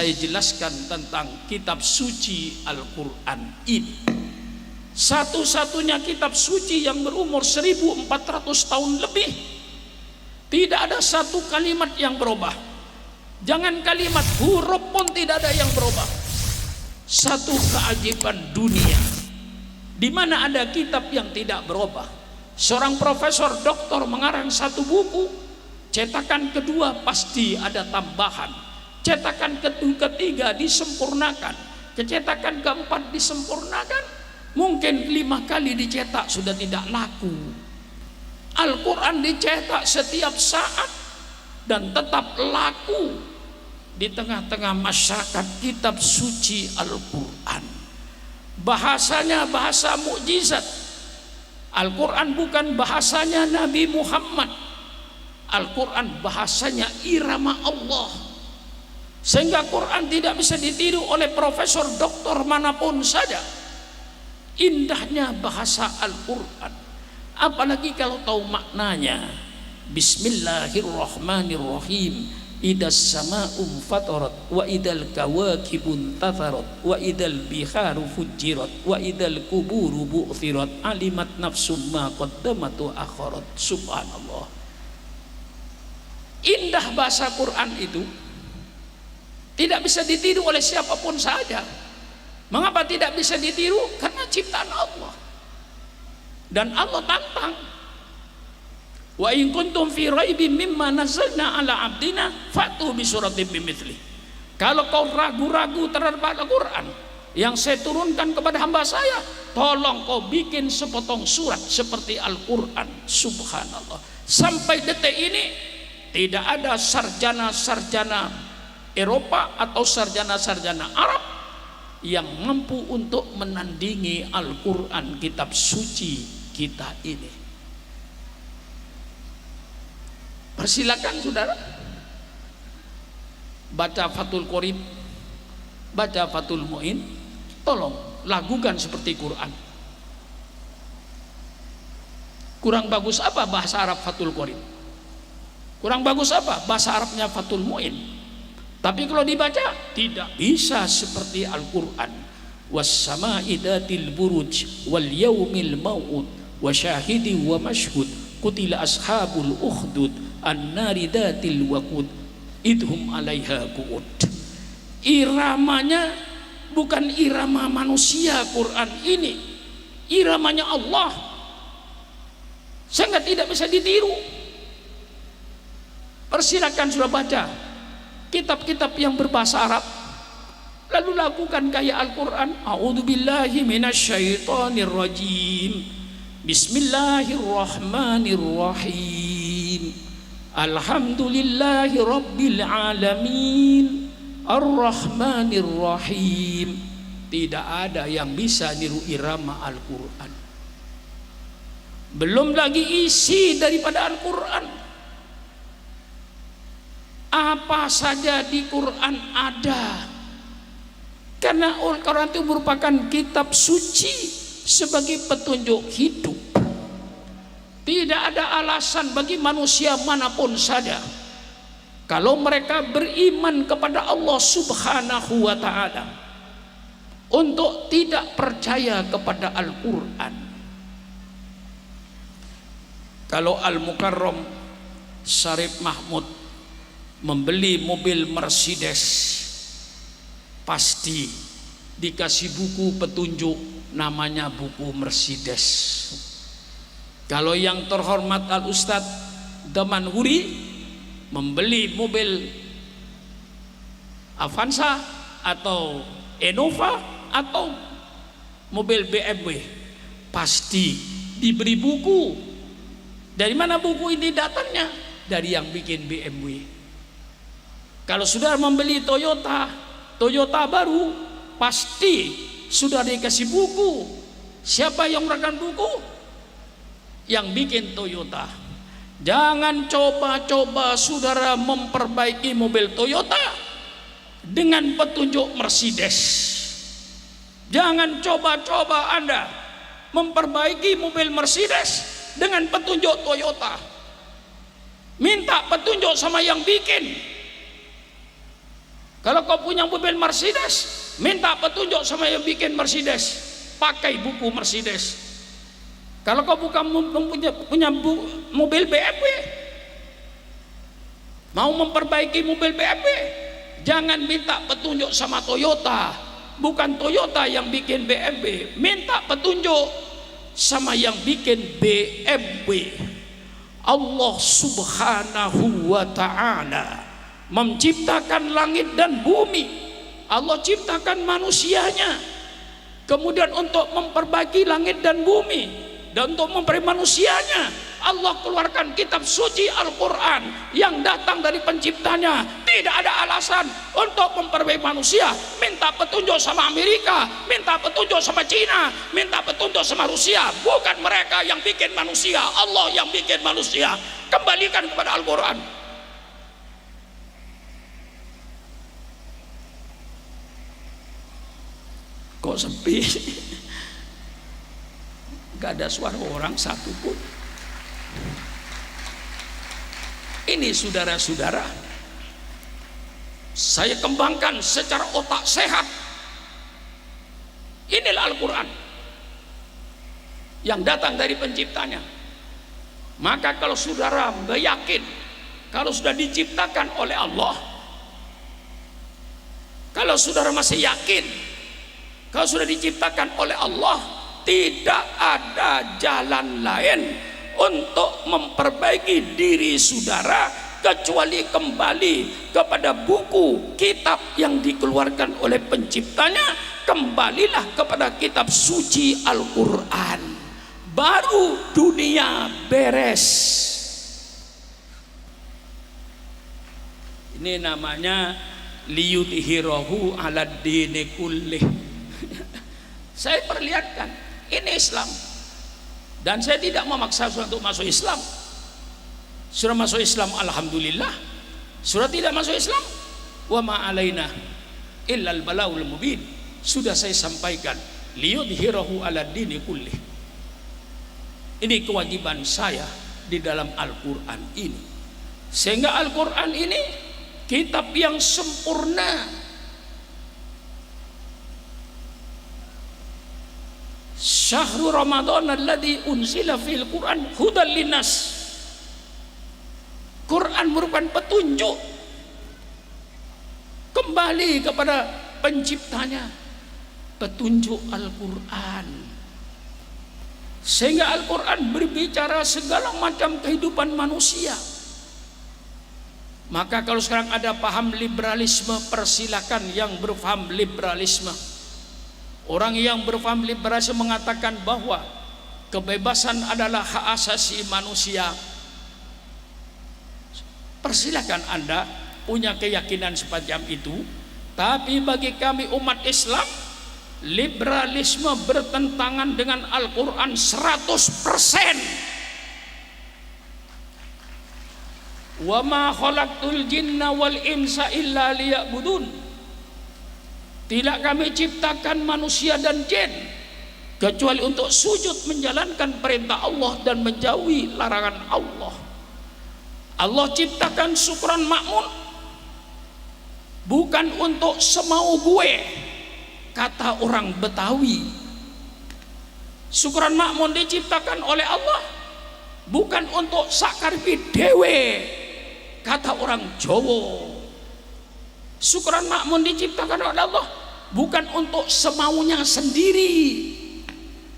saya jelaskan tentang kitab suci Al-Quran ini. Satu-satunya kitab suci yang berumur 1400 tahun lebih. Tidak ada satu kalimat yang berubah. Jangan kalimat, huruf pun tidak ada yang berubah. Satu keajaiban dunia di mana ada kitab yang tidak berubah. Seorang profesor doktor mengarang satu buku, cetakan kedua pasti ada tambahan, cetakan ketiga disempurnakan, cetakan keempat disempurnakan, mungkin 5 kali dicetak sudah tidak laku. Al-Quran dicetak setiap saat dan tetap laku di tengah-tengah masyarakat kitab suci Al-Quran. Bahasanya bahasa mukjizat. Al-Quran bukan bahasanya Nabi Muhammad. Al-Quran bahasanya irama Allah, sehingga Quran tidak bisa ditiru oleh profesor doktor manapun saja. Indahnya bahasa Al-Quran, apalagi kalau tahu maknanya. Bismillahirrahmanirrahim. Idas sama'um fatarat wa idal kawakibun tatharat wa idal biharu fujirat wa idal kuburu bu'thirat alimat nafsum ma qaddamat wa akharat. Subhanallah, indah bahasa Quran itu, tidak bisa ditiru oleh siapapun saja. Mengapa tidak bisa ditiru? Karena ciptaan Allah. Dan Allah tantang, wa in kuntum fi raibim mimma nazzalna ala abdina fatu bi suratin bimithli. Kalau kau ragu-ragu terhadap Al-Quran yang saya turunkan kepada hamba saya, tolong kau bikin sepotong surat seperti Al-Quran. Subhanallah, sampai detik ini tidak ada sarjana-sarjana Eropa atau sarjana-sarjana Arab yang mampu untuk menandingi Al-Quran, kitab suci kita ini. Persilakan saudara baca Fathul Qorib, baca Fathul Mu'in, tolong lakukan seperti Quran. Kurang bagus apa bahasa Arab Fathul Qorib? Kurang bagus apa bahasa Arabnya Fathul Mu'in? Tapi kalau dibaca tidak bisa seperti Al-Quran. Was-sama'i datil buruj wal yaumil mau'ud wa syahidi wa mashhud qutila ashabul ukhdud an-nari datil waqud idhum 'alaiha qu'ud. Iramanya bukan irama manusia Quran ini, iramanya Allah, sehingga tidak bisa ditiru. Persilakan sudah baca kitab-kitab yang berbahasa Arab, lalu lakukan kayak Al-Quran. A'udzubillahi minasyaitonir rajim. Bismillahirrahmanirrahim. Alhamdulillahi rabbil alamin. Ar-Rahmanir-Rahim. Tidak ada yang bisa niru irama Al-Quran. Belum lagi isi daripada Al-Quran. Apa saja di Quran ada. Karena Al-Quran itu merupakan kitab suci sebagai petunjuk hidup. Tidak ada alasan bagi manusia manapun saja, kalau mereka beriman kepada Allah Subhanahu wa ta'ala, untuk tidak percaya kepada Al-Quran. Kalau Al-Mukarram Syarif Mahmud membeli mobil Mercedes, pasti dikasih buku petunjuk namanya buku Mercedes. Kalau yang terhormat Al-Ustadz Damanhuri membeli mobil Avanza atau Innova atau mobil BMW, pasti diberi buku. Dari mana buku ini datangnya? Dari yang bikin BMW. Kalau sudah membeli Toyota baru, pasti sudah dikasih buku. Siapa yang memberikan buku? Yang bikin Toyota. Jangan coba-coba saudara memperbaiki mobil Toyota dengan petunjuk Mercedes. Jangan coba-coba Anda memperbaiki mobil Mercedes dengan petunjuk Toyota. Minta petunjuk sama yang bikin. Kalau kau punya mobil Mercedes, minta petunjuk sama yang bikin Mercedes, pakai buku Mercedes. Kalau kau bukan punya mobil BMW, mau memperbaiki mobil BMW, jangan minta petunjuk sama Toyota, bukan Toyota yang bikin BMW, minta petunjuk sama yang bikin BMW. Allah Subhanahu wa ta'ala menciptakan langit dan bumi. Allah ciptakan manusianya, kemudian untuk memperbaiki langit dan bumi dan untuk memperbaiki manusianya, Allah keluarkan kitab suci Al-Quran yang datang dari penciptanya. Tidak ada alasan untuk memperbaiki manusia minta petunjuk sama Amerika, minta petunjuk sama Cina, minta petunjuk sama Rusia. Bukan mereka yang bikin manusia, Allah yang bikin manusia. Kembalikan kepada Al-Quran. Kok sepi? Gak ada suara orang satu pun. Ini saudara-saudara, saya kembangkan secara otak sehat. Inilah Al-Quran yang datang dari penciptanya. Maka kalau saudara yakin kalau sudah diciptakan oleh Allah, kalau saudara masih yakin kalau sudah diciptakan oleh Allah, tidak ada jalan lain untuk memperbaiki diri saudara kecuali kembali kepada buku kitab yang dikeluarkan oleh penciptanya. Kembalilah kepada kitab suci Al-Quran, baru dunia beres. Ini namanya liyudhirahu ala dini kullih. Saya perlihatkan ini Islam, dan saya tidak memaksa untuk masuk Islam. Sudah masuk Islam, alhamdulillah. Sudah tidak masuk Islam, wa ma alaina illal balaul mubin. Sudah saya sampaikan, liyudhirahu ala dini kullih. Ini kewajiban saya di dalam Al-Quran ini, sehingga Al-Quran ini kitab yang sempurna. Syahrul Ramadan alladzi unzila fil Quran hudan linnas. Quran merupakan petunjuk kembali kepada penciptanya, petunjuk Al-Quran, sehingga Al-Quran berbicara segala macam kehidupan manusia. Maka kalau sekarang ada paham liberalisme, persilakan yang berpaham liberalisme. Orang yang berpaham liberalisme mengatakan bahwa kebebasan adalah hak asasi manusia. Persilakan Anda punya keyakinan semacam itu. Tapi bagi kami umat Islam, liberalisme bertentangan dengan Al-Quran 100%. Wa ma khalaqtul jinna wal insa illa liya'budun. Tidak kami ciptakan manusia dan jin kecuali untuk sujud menjalankan perintah Allah dan menjauhi larangan Allah. Allah ciptakan syukuran makmun bukan untuk semau gue, kata orang Betawi. Syukuran makmun diciptakan oleh Allah bukan untuk sakarpi dewe, kata orang Jawa. Syukuran makmun diciptakan oleh Allah bukan untuk semaunya sendiri,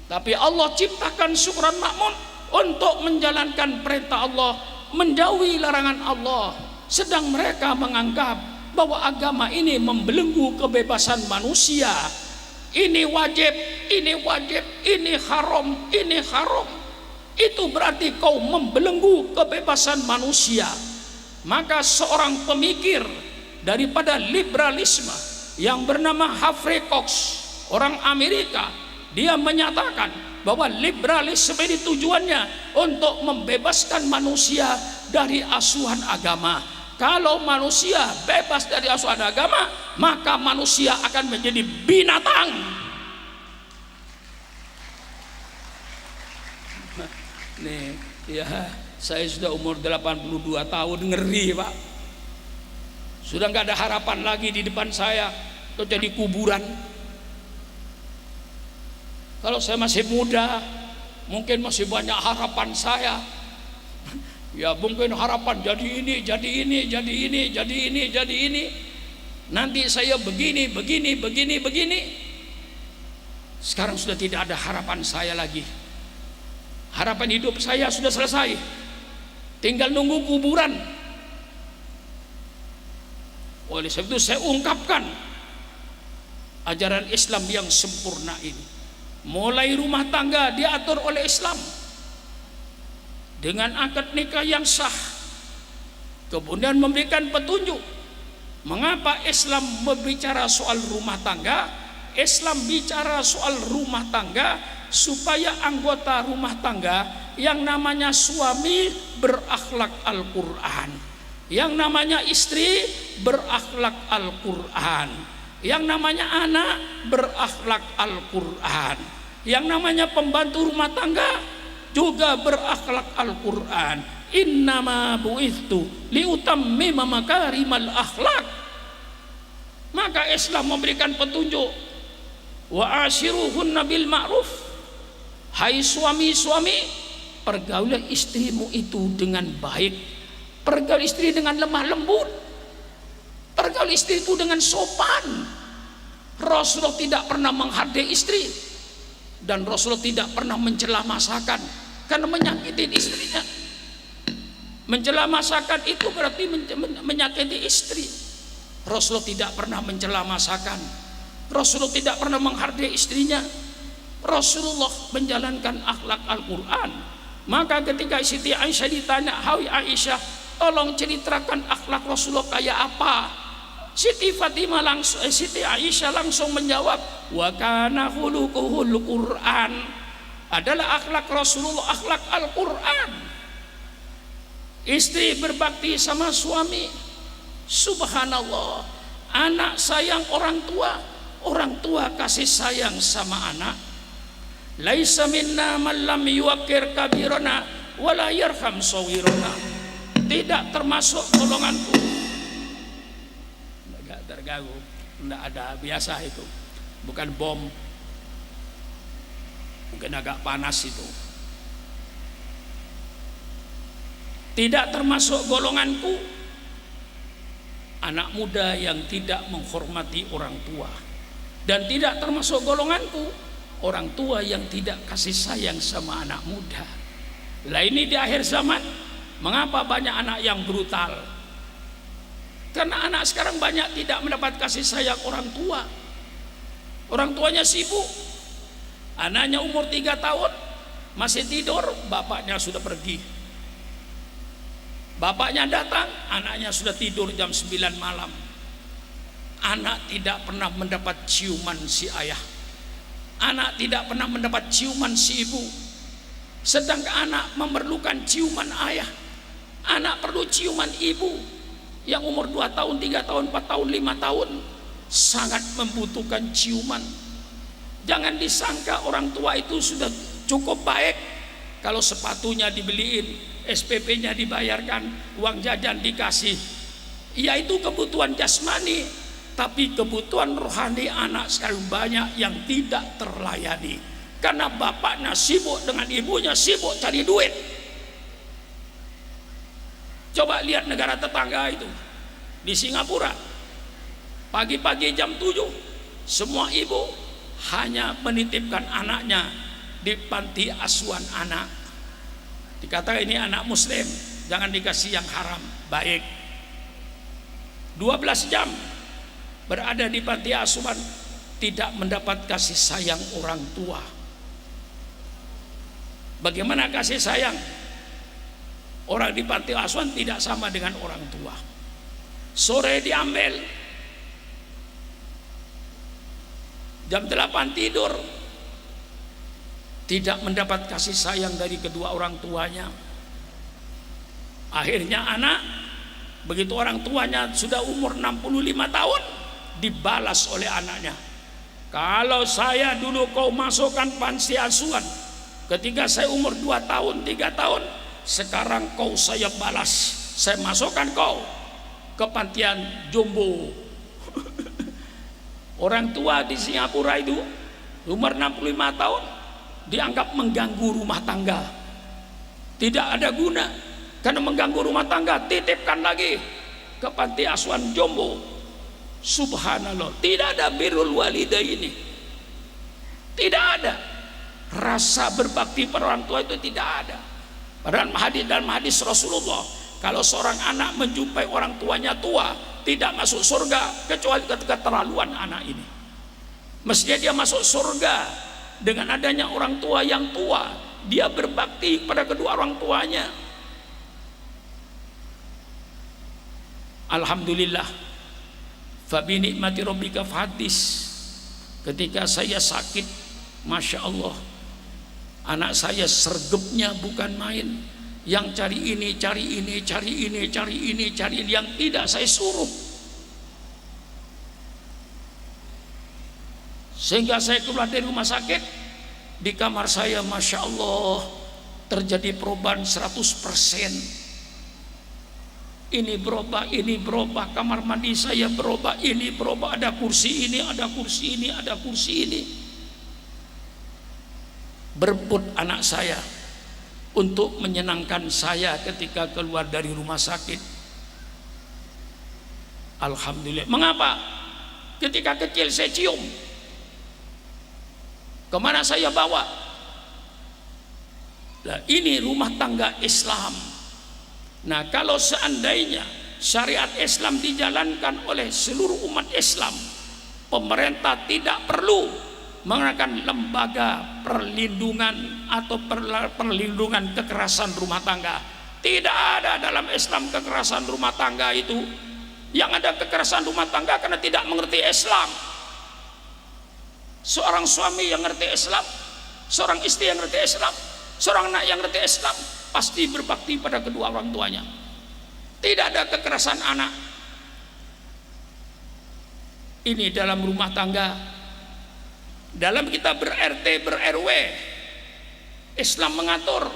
tapi Allah ciptakan syukuran makmun untuk menjalankan perintah Allah, menjauhi larangan Allah. Sedang mereka menganggap bahwa agama ini membelenggu kebebasan manusia. Ini wajib, ini wajib, ini haram, ini haram. Itu berarti kau membelenggu kebebasan manusia. Maka seorang pemikir daripada liberalisme yang bernama Humphrey Cox, orang Amerika, dia menyatakan bahwa liberalisme ini tujuannya untuk membebaskan manusia dari asuhan agama. Kalau manusia bebas dari asuhan agama, maka manusia akan menjadi binatang. Nih, ya, saya sudah umur 82 tahun, ngeri Pak. Sudah nggak ada harapan lagi di depan saya, itu jadi kuburan. Kalau saya masih muda, mungkin masih banyak harapan saya. Ya mungkin harapan jadi ini, jadi ini, jadi ini, jadi ini, jadi ini. Nanti saya begini, begini, begini, begini. Sekarang sudah tidak ada harapan saya lagi. Harapan hidup saya sudah selesai. Tinggal nunggu kuburan. Oleh sebab itu saya ungkapkan ajaran Islam yang sempurna ini. Mulai rumah tangga diatur oleh Islam dengan akad nikah yang sah. Kemudian memberikan petunjuk mengapa Islam berbicara soal rumah tangga. Islam bicara soal rumah tangga supaya anggota rumah tangga yang namanya suami berakhlak Al-Quran, yang namanya istri berakhlak Al-Quran, yang namanya anak berakhlak Al-Quran, yang namanya pembantu rumah tangga juga berakhlak Al-Quran. Innama bu'ithtu liutammima makarimal akhlak. Maka Islam memberikan petunjuk, wa ashiruhunna bil ma'ruf. Hai suami-suami, pergaulah istrimu itu dengan baik. Pergaul istri dengan lemah lembut. Pergaul istri itu dengan sopan. Rasulullah tidak pernah menghardik istri, dan Rasulullah tidak pernah mencela masakan karena menyakitin istrinya. Mencela masakan itu berarti menyakiti istri. Rasulullah tidak pernah mencela masakan. Rasulullah tidak pernah menghardik istrinya. Rasulullah menjalankan akhlak Al-Quran. Maka ketika Siti Aisyah ditanya, "Hai Aisyah, tolong ceritakan akhlak Rasulullah kayak apa?" Siti Aisyah langsung menjawab, "Wa kana khuluquhul Quran." Adalah akhlak Rasulullah, akhlak Al-Quran. Istri berbakti sama suami. Subhanallah. Anak sayang orang tua, orang tua kasih sayang sama anak. Laisa minna man lam yuwaqqir kabirana wala yarham sawirana. Tidak termasuk golonganku. Enggak terganggu, enggak ada, biasa itu. Bukan bom. Mungkin agak panas itu. Tidak termasuk golonganku anak muda yang tidak menghormati orang tua, dan tidak termasuk golonganku orang tua yang tidak kasih sayang sama anak muda. Lah ini di akhir zaman, mengapa banyak anak yang brutal? Karena anak sekarang banyak tidak mendapat kasih sayang orang tua. Orang tuanya sibuk. Anaknya umur 3 tahun masih tidur, bapaknya sudah pergi. Bapaknya datang, anaknya sudah tidur jam 9 malam. Anak tidak pernah mendapat ciuman si ayah. Anak tidak pernah mendapat ciuman si ibu. Sedangkan anak memerlukan ciuman ayah. Anak perlu ciuman ibu yang umur 2 tahun, 3 tahun, 4 tahun, 5 tahun. Sangat membutuhkan ciuman. Jangan disangka orang tua itu sudah cukup baik kalau sepatunya dibeliin, SPP-nya dibayarkan, uang jajan dikasih. Ya itu kebutuhan jasmani, tapi kebutuhan rohani anak sekarang banyak yang tidak terlayani. Karena bapaknya sibuk dengan ibunya sibuk cari duit. Coba lihat negara tetangga itu. Di Singapura, pagi-pagi jam 7, semua ibu hanya menitipkan anaknya di panti asuhan anak. Dikatakan ini anak muslim, jangan dikasih yang haram. Baik. 12 jam berada di panti asuhan, tidak mendapat kasih sayang orang tua. Bagaimana kasih sayang? Orang di panti asuhan tidak sama dengan orang tua. Sore diambil, jam 8 tidur, tidak mendapat kasih sayang dari kedua orang tuanya. Akhirnya anak, begitu orang tuanya sudah umur 65 tahun, dibalas oleh anaknya. Kalau saya dulu kau masukkan panti asuhan ketika saya umur 2 tahun, 3 tahun, sekarang kau saya balas, saya masukkan kau ke pantian jombo. Orang tua di Singapura itu umur 65 tahun dianggap mengganggu rumah tangga, tidak ada guna karena mengganggu rumah tangga, titipkan lagi ke panti asuhan jombo. Subhanallah, tidak ada birrul walidaini, tidak ada rasa berbakti pada orang tua, itu tidak ada. Padahal dalam hadis Rasulullah, kalau seorang anak menjumpai orang tuanya tua, tidak masuk surga kecuali ketika terlaluan anak ini. Mestinya dia masuk surga dengan adanya orang tua yang tua, dia berbakti pada kedua orang tuanya. Alhamdulillah, fa bi nikmati rabbika fahaddits. Ketika saya sakit, Masya Allah, anak saya sergapnya bukan main. Yang cari ini, cari ini, cari ini, cari ini, cari ini, yang tidak saya suruh. Sehingga saya keluar dari rumah sakit, di kamar saya Masya Allah terjadi perubahan 100%. Ini berubah, kamar mandi saya berubah, ini berubah, ada kursi ini, ada kursi ini, ada kursi ini. Berebut anak saya untuk menyenangkan saya ketika keluar dari rumah sakit. Alhamdulillah. Mengapa? Ketika kecil saya cium, kemana saya bawa? Nah, ini rumah tangga Islam. Nah, kalau seandainya syariat Islam dijalankan oleh seluruh umat Islam, pemerintah tidak perlu menggunakan lembaga perlindungan atau perlindungan kekerasan rumah tangga. Tidak ada dalam Islam kekerasan rumah tangga itu. Yang ada kekerasan rumah tangga karena tidak mengerti Islam. Seorang suami yang ngerti Islam, seorang istri yang ngerti Islam, seorang anak yang ngerti Islam, pasti berbakti pada kedua orang tuanya. Tidak ada kekerasan anak. Ini dalam rumah tangga. Dalam kita ber-RT, ber-RW, Islam mengatur.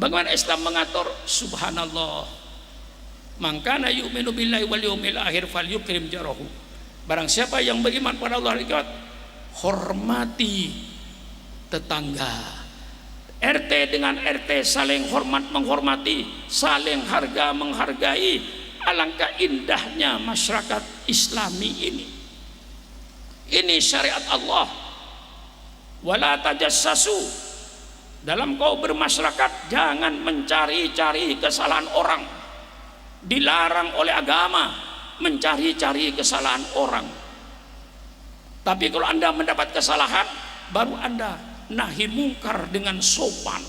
Bagaimana Islam mengatur? Subhanallah. Man kana yu'minu billahi wal yawmil akhir falyukrim jarahu. Barang siapa yang beriman pada Allah dan akhirat, hormati tetangga. RT dengan RT saling hormat menghormati, saling harga menghargai. Alangkah indahnya masyarakat Islami ini. Ini syariat Allah. Wala tajassasu. Dalam kau bermasyarakat, jangan mencari-cari kesalahan orang. Dilarang oleh agama mencari-cari kesalahan orang. Tapi kalau Anda mendapat kesalahan, baru Anda nahi mungkar dengan sopan,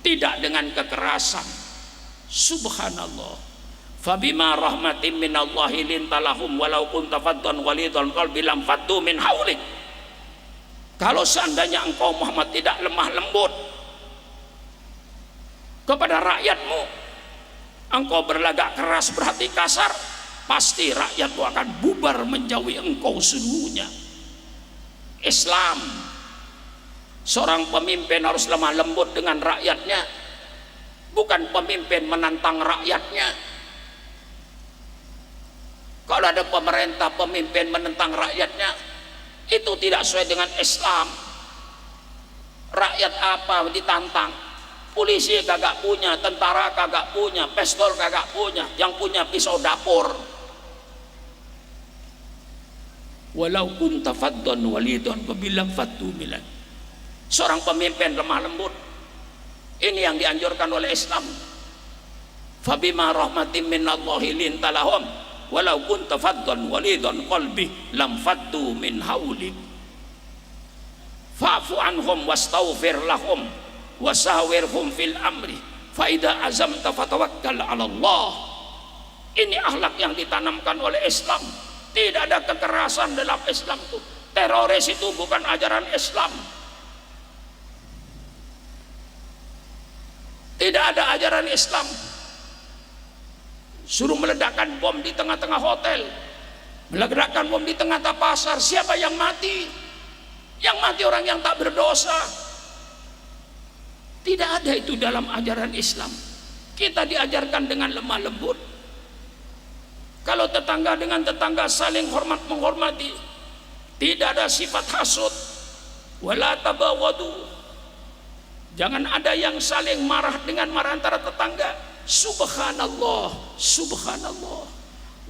tidak dengan kekerasan. Subhanallah. Fabima rahmatin minallahi lintalahum walau kunta faddan walidul qalbi lam faddu min haulik. Kalau seandainya engkau Muhammad tidak lemah lembut kepada rakyatmu, engkau berlagak keras, berhati kasar, pasti rakyatmu akan bubar menjauhi engkau seluruhnya. Islam, seorang pemimpin harus lemah lembut dengan rakyatnya, bukan pemimpin menantang rakyatnya. Kalau ada pemerintah pemimpin menentang rakyatnya, itu tidak sesuai dengan Islam. Rakyat apa ditantang? Polisi kagak punya, tentara kagak punya, pistol kagak punya, yang punya pisau dapur. Walau kunta faddan walidan qabilam fattu milan. Seorang pemimpin lemah lembut. Ini yang dianjurkan oleh Islam. Fabima rahmatin minallahi lintalahum walau kunta faddan walidan qalbi lam faddu min haulik. Fa'fu anhum wastaghfir lahum wasawirhum fil amri fa idza azamta fatawakkal 'ala Allah. Ini akhlak yang ditanamkan oleh Islam. Tidak ada kekerasan dalam Islam itu. Teroris itu bukan ajaran Islam. Tidak ada ajaran Islam. Suruh meledakkan bom di tengah-tengah hotel, meledakkan bom di tengah pasar. Siapa yang mati? Yang mati orang yang tak berdosa. Tidak ada itu dalam ajaran Islam. Kita diajarkan dengan lemah lembut. Kalau tetangga dengan tetangga saling hormat menghormati, tidak ada sifat hasud, wala tabawadu. Jangan ada yang saling marah dengan marah antara tetangga. Subhanallah, subhanallah.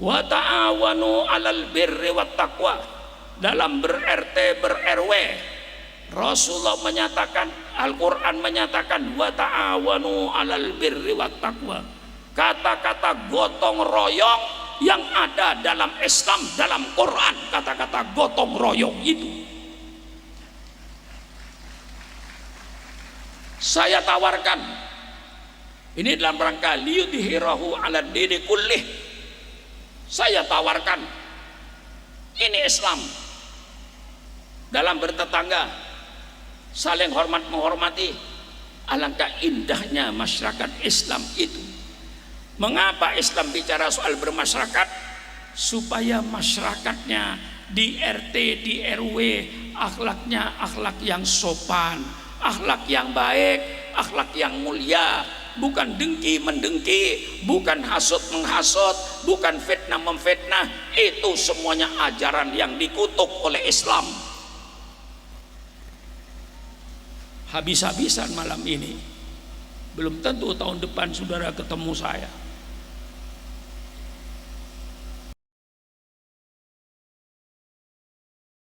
Wa ta'awanu 'alal birri wat taqwa. Dalam ber-RT ber-RW, Rasulullah menyatakan, Al-Quran menyatakan, wa ta'awanu 'alal birri wat taqwa. Kata-kata gotong royong yang ada dalam Islam, dalam Quran, kata-kata gotong royong itu. Saya tawarkan, ini dalam rangka liyudhirahu 'ala dini kullih. Saya tawarkan, ini Islam. Dalam bertetangga, saling hormat menghormati. Alangkah indahnya masyarakat Islam itu. Mengapa Islam bicara soal bermasyarakat? Supaya masyarakatnya di RT, di RW, akhlaknya akhlak yang sopan, akhlak yang baik, akhlak yang mulia, bukan dengki mendengki, bukan hasut menghasut, bukan fitnah memfitnah. Itu semuanya ajaran yang dikutuk oleh Islam. Habis-habisan malam ini, belum tentu tahun depan saudara ketemu saya.